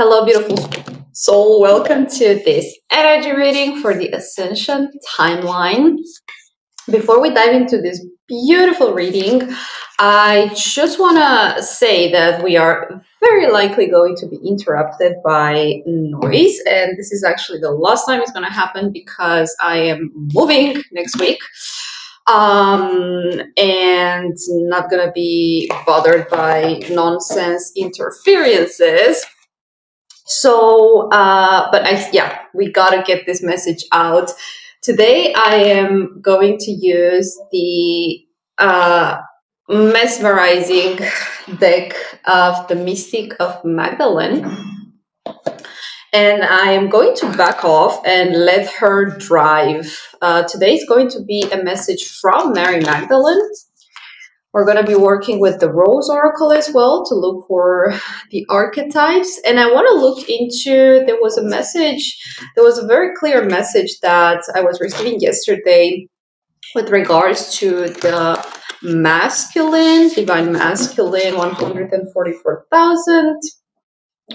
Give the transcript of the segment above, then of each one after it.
Hello, beautiful soul. Welcome to this energy reading for the Ascension timeline. Before we dive into this beautiful reading, I just want to say that we are very likely going to be interrupted by noise. And this is actually the last time it's going to happen because I am moving next week. And not going to be bothered by nonsense interferences. So, we gotta get this message out. Today, I am going to use the mesmerizing deck of the Mystic of Magdalene. And I am going to back off and let her drive. Today is going to be a message from Mary Magdalene. We're going to be working with the Rose Oracle as well to look for the archetypes. And I want to look into, there was a very clear message that I was receiving yesterday with regards to the masculine, divine masculine, 144,000.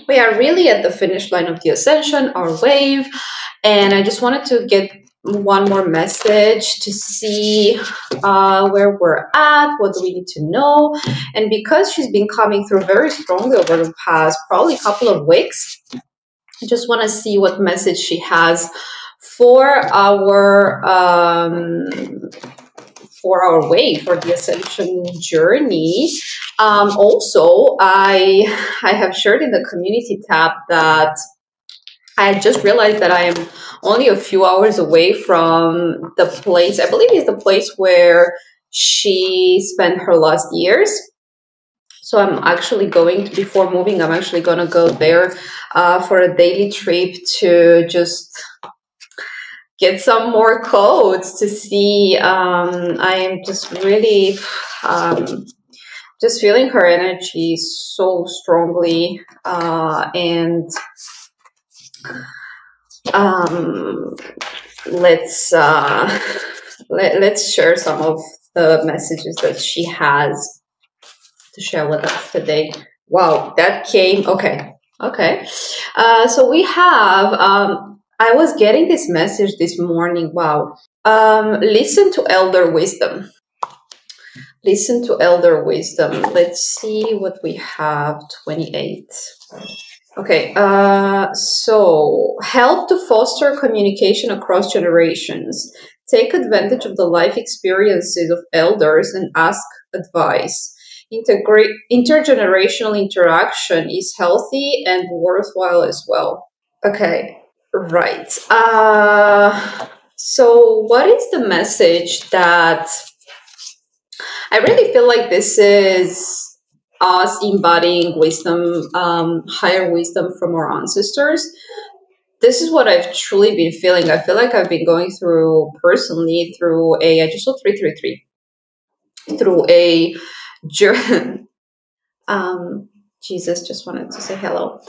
We are really at the finish line of the Ascension, our wave. And I just wanted to get one more message to see where we're at, what do we need to know. And because she's been coming through very strongly over the past probably couple of weeks, I just want to see what message she has for our way, for the Ascension journey. Also, I have shared in the community tab that I just realized that I am only a few hours away from the place, I believe is the place where she spent her last years. So I'm actually going to, before moving, I'm actually going to go there for a daily trip to just get some more codes to see. I am just really just feeling her energy so strongly, and let's share some of the messages that she has to share with us today. Wow, that came okay. So we have I was getting this message this morning. Wow. Listen to elder wisdom. Listen to elder wisdom. Let's see what we have. 28. Okay, so help to foster communication across generations. Take advantage of the life experiences of elders and ask advice. Intergenerational interaction is healthy and worthwhile as well. Okay, right. So what is the message that I really feel like this is us embodying wisdom, higher wisdom from our ancestors? This is what I've truly been feeling. I feel like I've been going through personally through a, I just saw 333, through a journey. Jesus just wanted to say hello.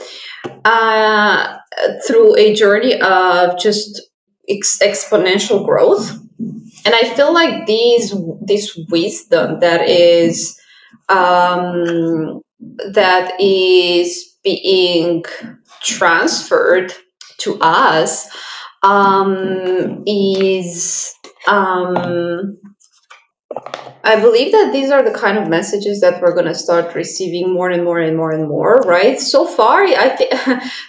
Through a journey of just exponential growth. And I feel like this wisdom that is being transferred to us is I believe that these are the kind of messages that we're going to start receiving more and more and more and more, right? So far,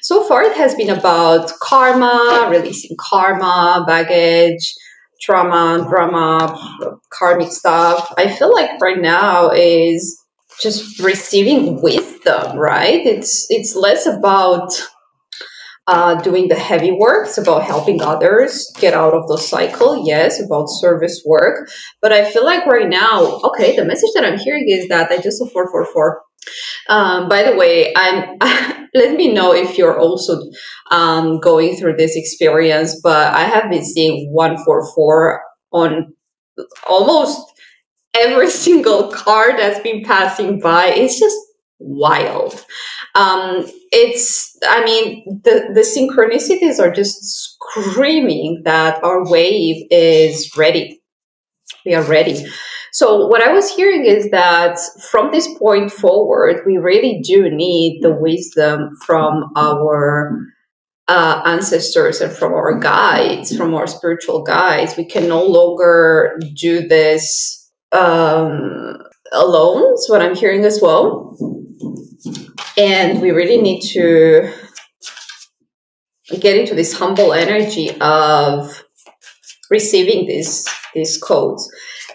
so far it has been about karma, releasing karma, baggage, trauma, drama, karmic stuff. I feel like right now is just receiving wisdom, right? It's less about doing the heavy work. It's about helping others get out of the cycle. Yes, about service work. But I feel like right now, okay, the message that I'm hearing is that I just saw 444. By the way, let me know if you're also going through this experience, but I have been seeing 144 on almost every single card that's been passing by. It's just wild. The synchronicities are just screaming that our wave is ready. We are ready. So what I was hearing is that from this point forward, we really do need the wisdom from our ancestors and from our guides, from our spiritual guides. We can no longer do this alone. Is what I'm hearing as well. And we really need to get into this humble energy of receiving these codes.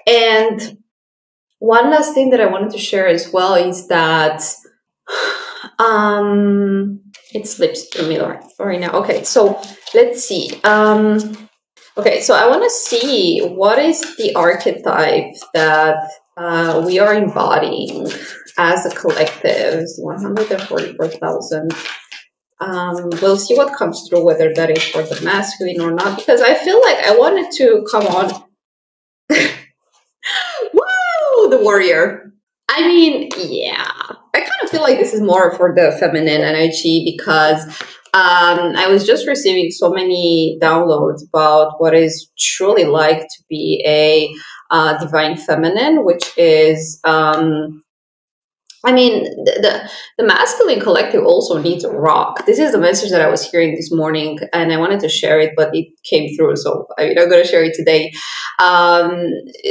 And one last thing that I wanted to share as well is that it slips through me right now. Okay, so let's see. Okay, so I want to see what is the archetype that we are embodying as a collective. 144,000. We'll see what comes through, whether that is for the masculine or not, because I feel like I wanted to come on. Woo! The warrior. I mean, yeah. I kind of feel like this is more for the feminine energy because I was just receiving so many downloads about what is truly like to be a divine feminine, which is I mean, the masculine collective also needs a rock. This is the message that I was hearing this morning, and I wanted to share it, but it came through, so I'm going to share it today.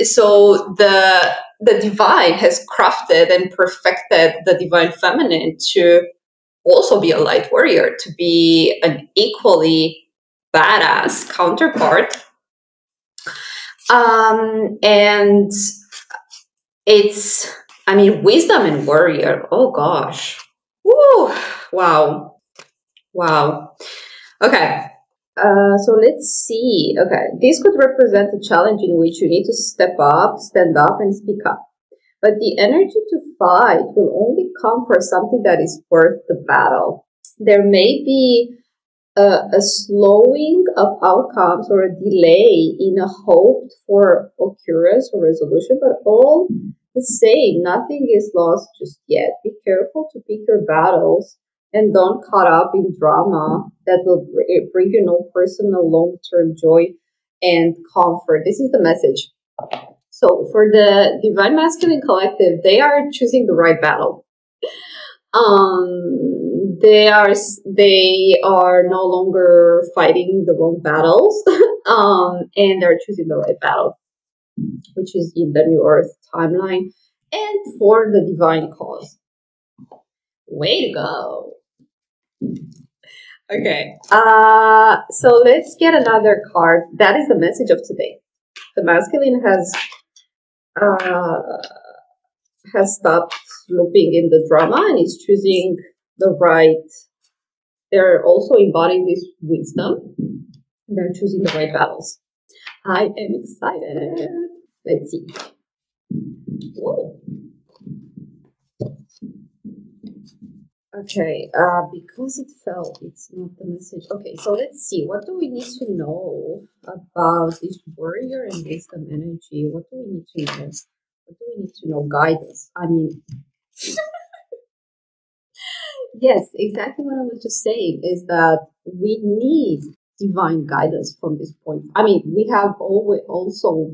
So the divine has crafted and perfected the divine feminine to also be a light warrior, to be an equally badass counterpart. And it's... I mean, wisdom and warrior. Oh, gosh. Woo. Wow. Wow. Okay. So let's see. Okay. This could represent a challenge in which you need to step up, stand up, and speak up. But the energy to fight will only come for something that is worth the battle. There may be a slowing of outcomes or a delay in a hope for occurrence or resolution, but all the same, nothing is lost just yet. Be careful to pick your battles and don't caught up in drama that will bring you no personal long-term joy and comfort. This is the message. So for the Divine Masculine Collective, they are choosing the right battle. They are no longer fighting the wrong battles, and they're choosing the right battle, which is in the New Earth timeline, and for the divine cause. Way to go. Okay. So let's get another card. That is the message of today. The masculine has stopped looping in the drama and is choosing the right. They're also embodying this wisdom. They're choosing the right battles. I am excited. Let's see. Whoa. Okay, because it fell, it's not the message. Okay, so let's see. What do we need to know about this warrior and wisdom energy? What do we need to know? What do we need to know? Guidance. I mean, yes, exactly what I was just saying is that we need divine guidance from this point. I mean, we have always also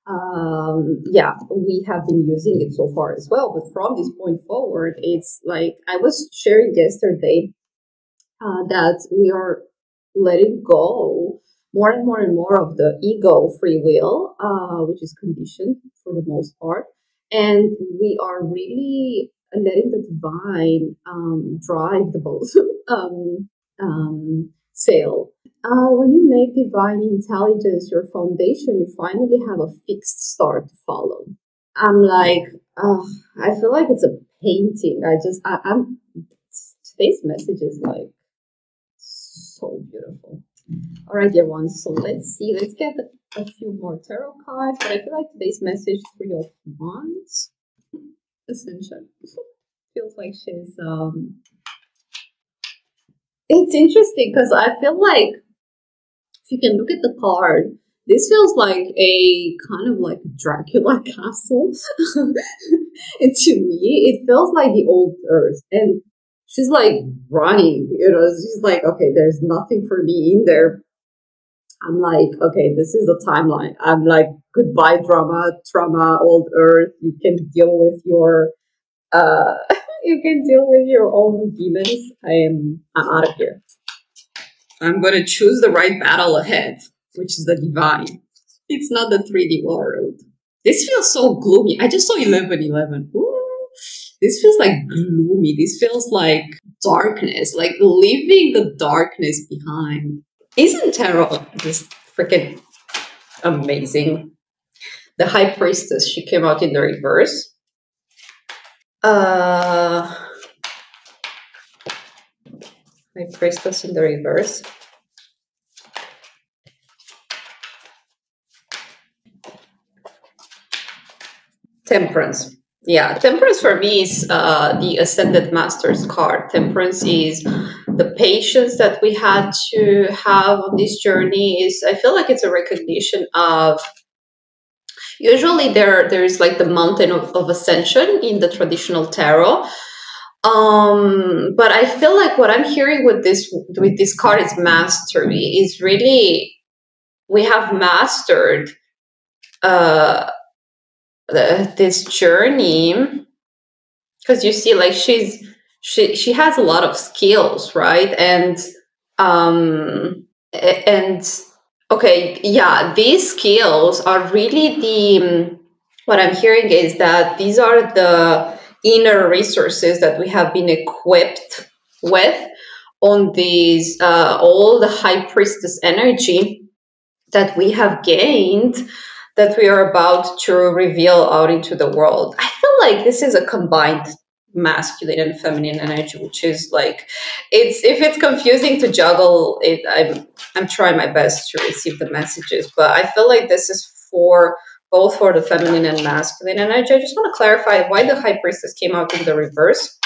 we have been using it so far as well, but from this point forward, it's like I was sharing yesterday that we are letting go more and more and more of the ego free will, which is conditioned for the most part, and we are really letting the divine drive the boat sail. When you make divine intelligence your foundation, you finally have a fixed start to follow. I'm like, I feel like it's a painting. I'm today's message is like so beautiful. All right, dear ones. So let's see. Let's get a few more tarot cards. But I feel like today's message, 3 of Wands, Ascension. Feels like she's It's interesting because I feel like if you can look at the card, this feels like a kind of like Dracula castle. And to me, it feels like the old Earth. And she's like running, she's like, okay, there's nothing for me in there. I'm like, okay, this is the timeline. I'm like, goodbye drama, trauma, old Earth. You can deal with your you can deal with your own demons. I'm out of here. I'm gonna choose the right battle ahead, which is the divine. It's not the 3D world. This feels so gloomy. I just saw 1111. Ooh, this feels like gloomy. This feels like darkness, like leaving the darkness behind. Isn't tarot just freaking amazing? The High Priestess, she came out in the reverse. High Priestess in the reverse. Temperance. Yeah, Temperance for me is the Ascended Master's card. Temperance is the patience that we had to have on this journey. I feel like it's a recognition of, usually there's like the mountain of Ascension in the traditional tarot. But I feel like what I'm hearing with this card is mastery. Is really, we have mastered this journey, because you see, like, she has a lot of skills, right? And okay, yeah, these skills are really the, what I'm hearing is that these are the inner resources that we have been equipped with on these all the High Priestess energy that we have gained, that we are about to reveal out into the world. I feel like this is a combined masculine and feminine energy, which is like, if it's confusing to juggle it, I'm trying my best to receive the messages, but I feel like this is for both for the feminine and masculine energy. I just want to clarify why the High Priestess came out in the reverse.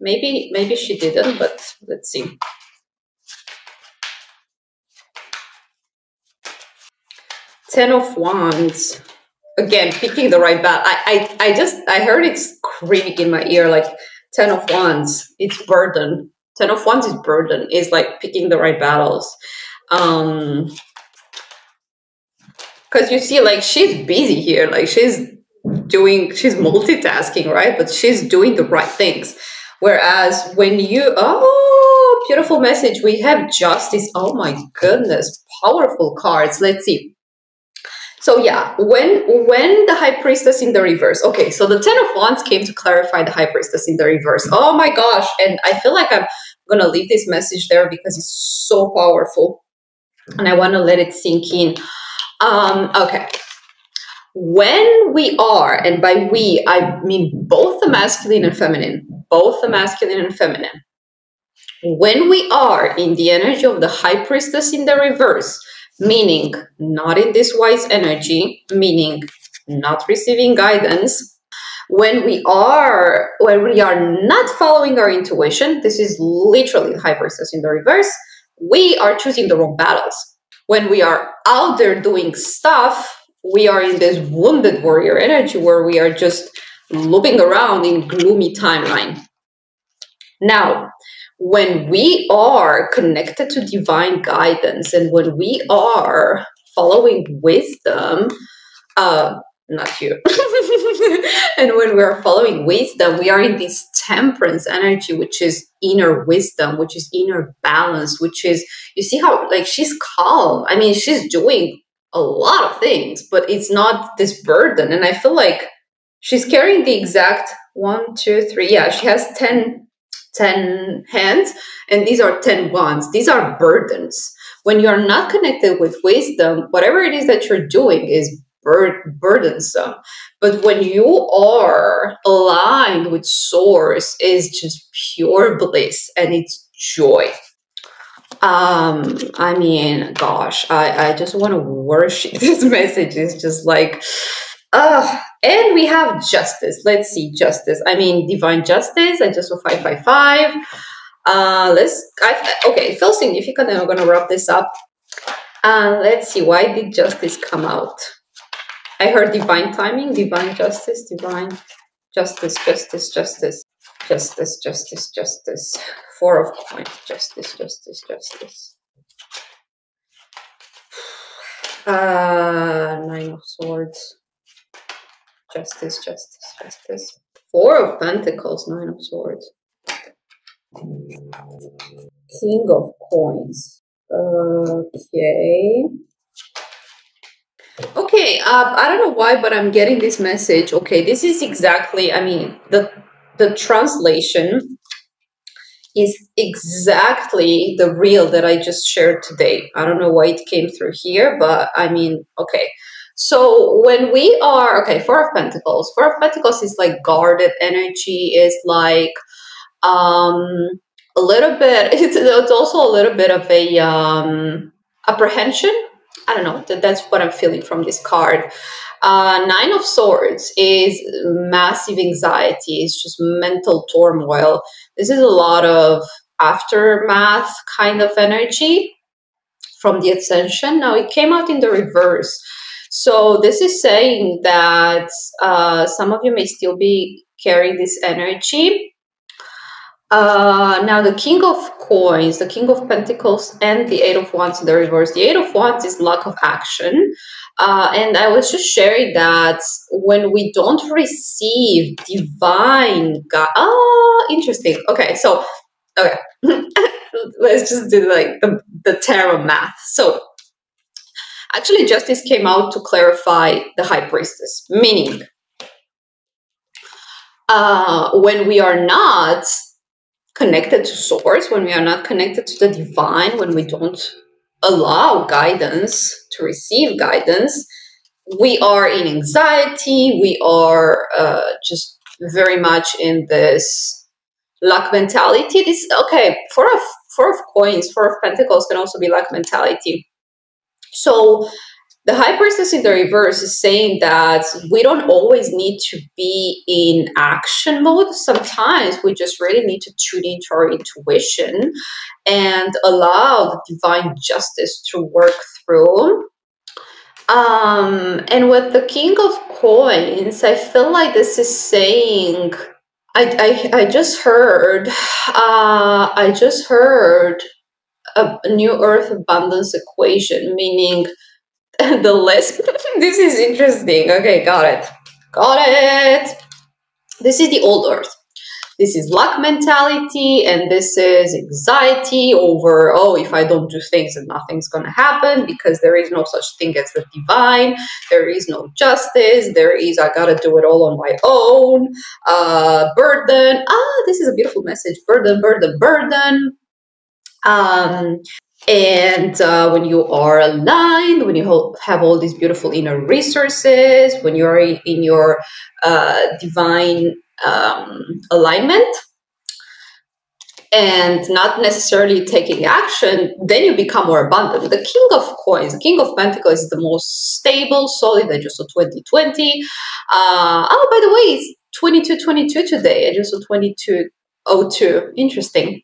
Maybe she didn't, but let's see. Ten of Wands. Again, picking the right bat. I heard it screaming in my ear, like, Ten of Wands, it's burden. Ten of Wands is burden, is like picking the right battles. Because you see, like, she's busy here, like she's multitasking, right? But she's doing the right things. Whereas when oh, beautiful message, we have Justice. Oh my goodness, powerful cards. Let's see. So yeah, when the High Priestess in the reverse. Okay, so the Ten of Wands came to clarify the High Priestess in the reverse. Oh my gosh, and I feel like I'm gonna leave this message there because it's so powerful, and I want to let it sink in. Okay. When we are, and by we, I mean both the masculine and feminine, when we are in the energy of the High Priestess in the reverse, meaning not in this wise energy, meaning not receiving guidance, when we are not following our intuition, this is literally the High Priestess in the reverse, we are choosing the wrong battles. When we are out there doing stuff, we are in this wounded warrior energy where we are just looping around in gloomy timeline. Now, when we are connected to divine guidance and when we are following wisdom, not you, and when we are following wisdom, we are in this temperance energy, which is inner wisdom, which is inner balance, which is, you see how, like, she's calm. I mean, she's doing a lot of things, but it's not this burden. And I feel like she's carrying the exact 1, 2, 3. Yeah, she has 10 hands, and these are 10 wands. These are burdens. When you're not connected with wisdom, whatever it is that you're doing is burdensome. But when you are aligned with source, is just pure bliss and it's joy. I mean, gosh, I just want to worship this message. It's just like, and we have justice. Let's see, justice. I mean, divine justice. I just saw 555. Okay, it feels significant, and I'm gonna wrap this up. Let's see, why did justice come out? I heard divine timing, divine justice, divine justice, justice, justice, justice, justice, justice. 4 of coins, justice, justice, justice. Nine of Swords. Justice, justice, justice. Four of Pentacles, Nine of Swords. King of Coins. Okay. Okay, I don't know why, but I'm getting this message. Okay, this is exactly, I mean, the translation is exactly the reel that I just shared today. I don't know why it came through here, but I mean, okay. So when we are, okay, Four of Pentacles. Four of Pentacles is like guarded energy, is like a little bit, it's also a little bit of a apprehension. I don't know, that's what I'm feeling from this card. Nine of Swords is massive anxiety. It's just mental turmoil. This is a lot of aftermath kind of energy from the Ascension. Now it came out in the reverse. So this is saying that some of you may still be carrying this energy. Now the King of Coins, the King of Pentacles, and the Eight of Wands in the reverse. The Eight of Wands is lack of action. And I was just sharing that when we don't receive divine interesting. Okay, so, okay. Let's just do like the tarot math. So, actually, Justice came out to clarify the High Priestess, meaning when we are not connected to source, when we are not connected to the divine, when we don't allow guidance, to receive guidance, we are in anxiety, we are just very much in this lack mentality. This, okay, four of coins, Four of Pentacles can also be lack mentality. So the High Priestess in the reverse is saying that we don't always need to be in action mode. Sometimes we just really need to tune into our intuition and allow the divine justice to work through. And with the King of Coins, I feel like this is saying, I just heard a new Earth abundance equation, meaning the list. This is interesting. Okay, got it. Got it. This is the old Earth. This is luck mentality, and this is anxiety over, oh, if I don't do things, then nothing's going to happen because there is no such thing as the divine. There is no justice. There is, I got to do it all on my own. Burden. This is a beautiful message. Burden, burden, burden. And when you are aligned, when you have all these beautiful inner resources, when you're in your divine alignment and not necessarily taking action, then you become more abundant. The King of Coins, the King of Pentacles is the most stable, solid. I just saw 2020. Oh, by the way, it's 2222 today. I just saw 2202. Interesting.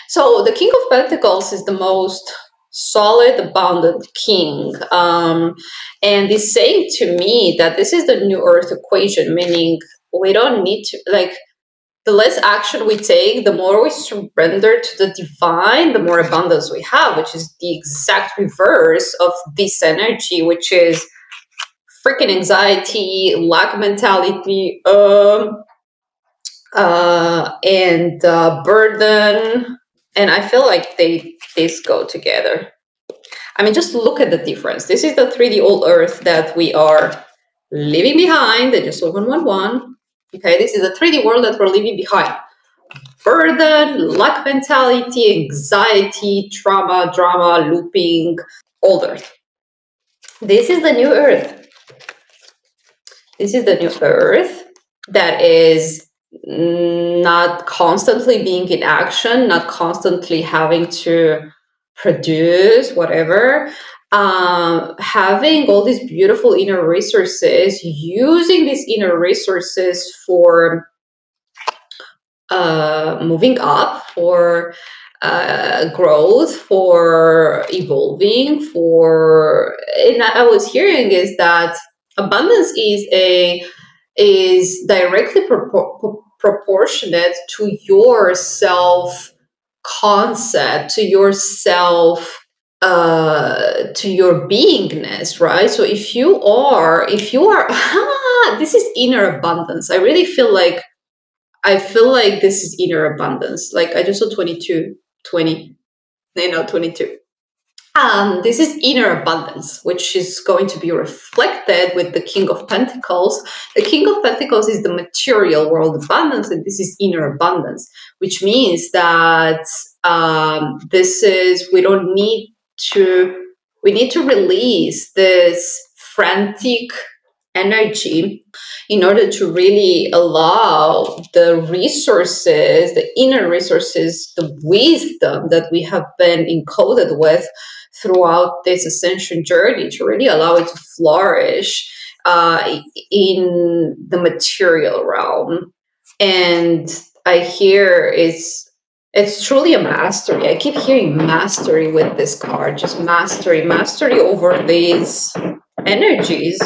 So the King of Pentacles is the most solid, abundant king. And it's saying to me that this is the new Earth equation, meaning we don't need to, like, the less action we take, the more we surrender to the divine, the more abundance we have, which is the exact reverse of this energy, which is freaking anxiety, lack mentality, and burden. And I feel like these go together. I mean, just look at the difference. This is the 3D old Earth that we are leaving behind. I just saw 111. Okay, this is the 3D world that we're leaving behind. Burden, lack mentality, anxiety, trauma, drama, looping, old Earth. This is the new Earth. This is the new Earth that is not constantly being in action, not constantly having to produce whatever, having all these beautiful inner resources, using these inner resources for moving up, for growth, for evolving, and I was hearing is that abundance is directly proportionate to your self concept, to your self to your beingness, right? So if you are this is inner abundance. I feel like this is inner abundance. Like I just saw 22, 20, 22. This is inner abundance, which is going to be reflected with the King of Pentacles. The King of Pentacles is the material world abundance, and this is inner abundance, which means that this is we need to release this frantic energy in order to really allow the resources, the inner resources, the wisdom that we have been encoded with throughout this ascension journey to really allow it to flourish in the material realm. And I hear it's truly a mastery. I keep hearing mastery with this card, just mastery over these energies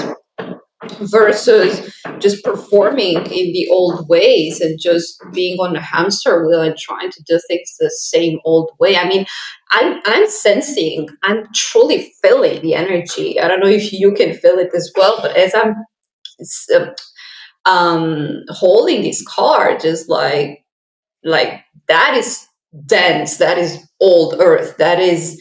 versus just performing in the old ways and just being on a hamster wheel and trying to do things the same old way. I mean, I'm sensing, I'm truly feeling the energy. I don't know if you can feel it as well, but as I'm holding this card, just like that is dense, that is old earth, that is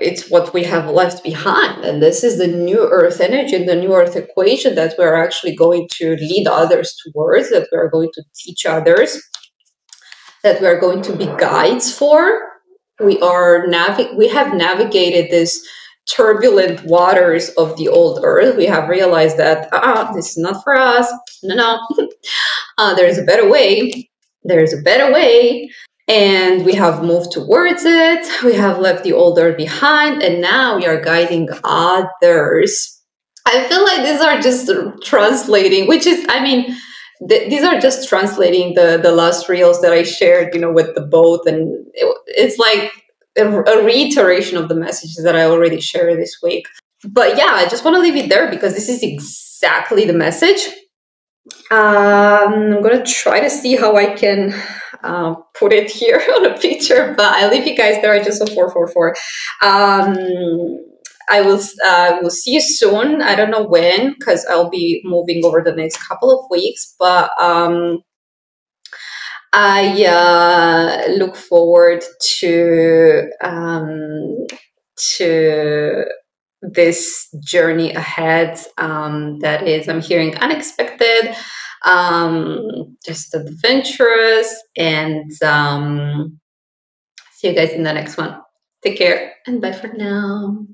it's what we have left behind. And this is the new earth energy and the new earth equation that we're actually going to lead others towards, that we're going to teach others, that we're going to be guides for. We have navigated this turbulent waters of the old earth. We have realized that this is not for us. No. There's a better way. There's a better way. And we have moved towards it. We have left the old earth behind, and now we are guiding others. I feel like these are just translating, which is, I mean, these are just translating the last reels that I shared, with the boat. And it's like a reiteration of the messages that I already shared this week. But yeah, I just want to leave it there because this is exactly the message. I'm going to try to see how I can put it here on a picture, but I'll leave you guys there. I just saw 444. I will see you soon. I don't know when, because I'll be moving over the next couple of weeks, but I look forward to this journey ahead. That is, I'm hearing unexpected, just adventurous, and see you guys in the next one. Take care and bye for now.